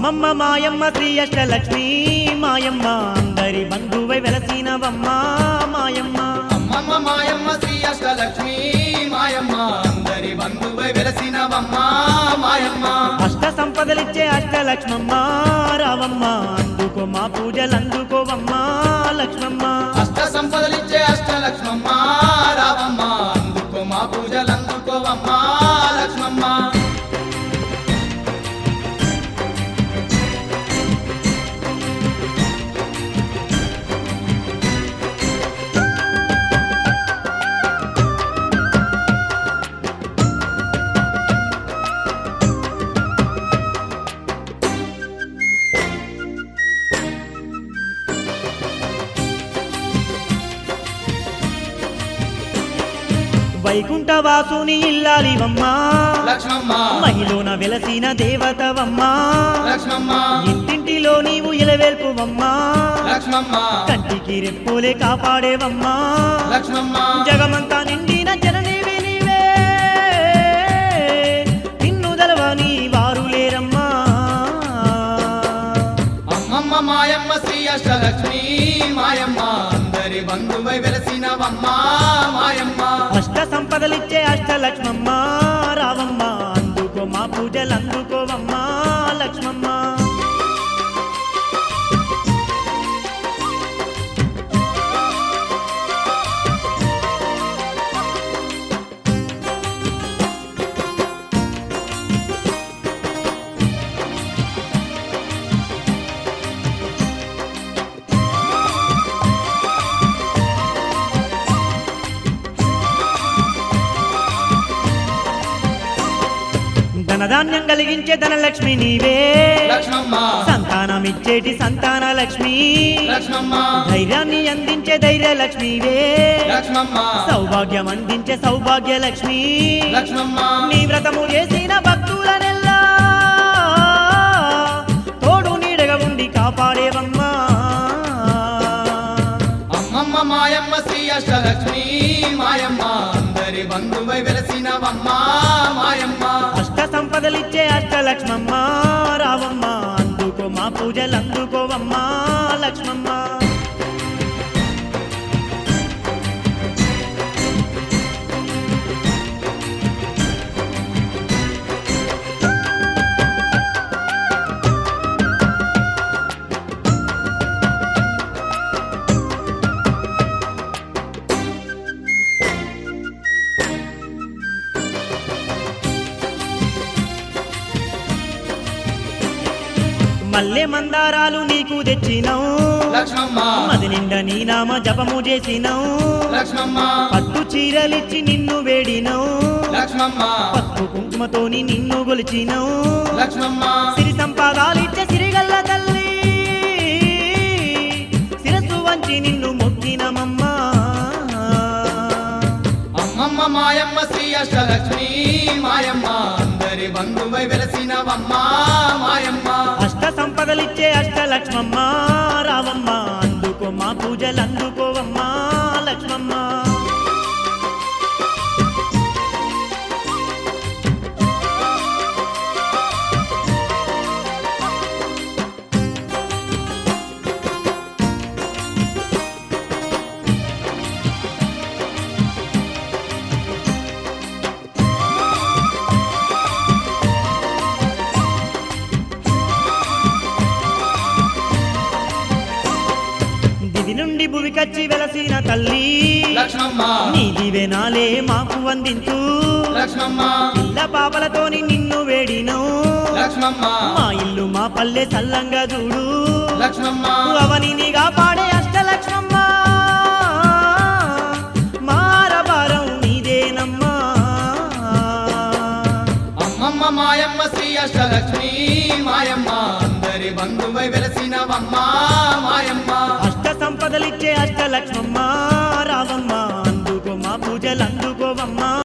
అమ్మమ్మ మాయమ్మ శ్రీ అష్టలక్ష్మి మాయమ్మ అందరి బంధువై వెలసినవమ్మ మాయమ్మ. అమ్మమ్మ మాయమ్మ శ్రీ అష్టలక్ష్మి మాయమ్మ అందరి బంధువై వెలసినవమ్మ మాయమ్మ. అష్ట సంపదలిచ్చే అష్టలక్ష్మమ్మ రావమ్మ అందుకో మా పూజలందుకోవమ్మ లక్ష్మమ్మ. అష్ట సంపదలిచ్చే అష్టలక్ష్మమ్మ రావమ్మ అందుకో మా పూజలందుకోవమ్మ లక్ష్మమ్మ. వైకుంఠవాసుని ఇల్లాలివమ్మ లక్ష్మమ్మ మహిళన వెలసిన దేవతవమ్మ లక్ష్మమ్మ. ఇంటింటిలో నీవు ఇలవేల్పువమ్మ లక్ష్మమ్మ కంటికి రెప్పోలే కాపాడేవమ్మ లక్ష్మమ్మ. జగమంతా నిండిన జననీవి నీవే నిన్ను దలవని వారు లేరమ్మా. అమ్మమ్మ మాయమ్మ శ్రీ అష్టలక్ష్మి మాయమ్మ అందరి బంధువై వెలసినవమ్మ మాయమ్మ. అష్ట సంపదలిచ్చే అష్టలక్ష్మమ్మ రావమ్మ అందుకో మా పూజలందుకోవమ్మ లక్ష్మమ్మ. ధనధాన్యం కలిగించే ధనలక్ష్మి నీవే లక్ష్మమ్మ సంతానమిచ్చేటి సంతాన లక్ష్మి లక్ష్మమ్మ. ధైర్యాన్ని అందించే ధైర్య లక్ష్మివే లక్ష్మమ్మ సౌభాగ్యం అందించే సౌభాగ్య లక్ష్మి. లక్ష్మమ్మ నీ వ్రతము చేసిన భక్తులనెల్లా తోడు నీడగా ఉండి కాపాడేవమ్మా. అమ్మమ్మ మాయమ్మ శ్రీ అష్టలక్ష్మి మాయమ్మ అందరి బంధువై వెలసినవమ్మ మాయమ్మ. అష్ట సంపదలిచ్చే అష్టలక్ష్మమ్మ రావమ్మ అందుకో మా పూజలందుకోవమ్మ లక్ష్మమ్మ. మల్లె మందారాలు నీకు తెచ్చినావు లక్ష్మమ్మ మది నిండా నీ నామ జపము చేసినావు. లక్ష్మమ్మ పట్టు చీరలిచ్చి నిన్ను వేడినావు లక్ష్మమ్మ పసుపు కుంకుమతోని నిన్ను గొలిచినావు. లక్ష్మమ్మ సిరి సంపాదాలిచ్చే సిరిగల్ల తల్లి శిరస్సు వంచి నిన్ను మొక్కినమమ్మా. అమ్మమ్మ మాయమ్మ శ్రీ అష్టలక్ష్మి మాయమ్మ అందరి బంధువై వెలసినవమ్మ మాయమ్మ. అష్ట సంపదలిచ్చే అష్టలక్ష్మమ్మ రావమ్మ అందుకో మా పూజలందుకోవమ్మ లక్ష్మమ్మ. దివి నుండి భువికచ్చి వెలసిన తల్లి లక్ష్మమ్మ నీ దివెనాలే మాకు అందించు. లక్ష్మమ్మ పిల్ల పాపలతోని నిన్ను వేడిను లక్ష్మమ్మ మా ఇల్లు మా పల్లె సల్లంగా చూడు. లక్ష్మమ్మ అవనిని కాపాడే అష్టలక్ష్మమ్మ మారభారం నీదేనమ్మా. అమ్మమ్మ మాయమ్మ శ్రీ అష్టలక్ష్మి మాయమ్మ అందరి బంధువై వెలసినవమ్మ మాయమ్మ. అష్ట సంపదలిచ్చే అష్టలక్ష్మమ్మ రావమ్మ అందుకో మా పూజలందుకోవమ్మ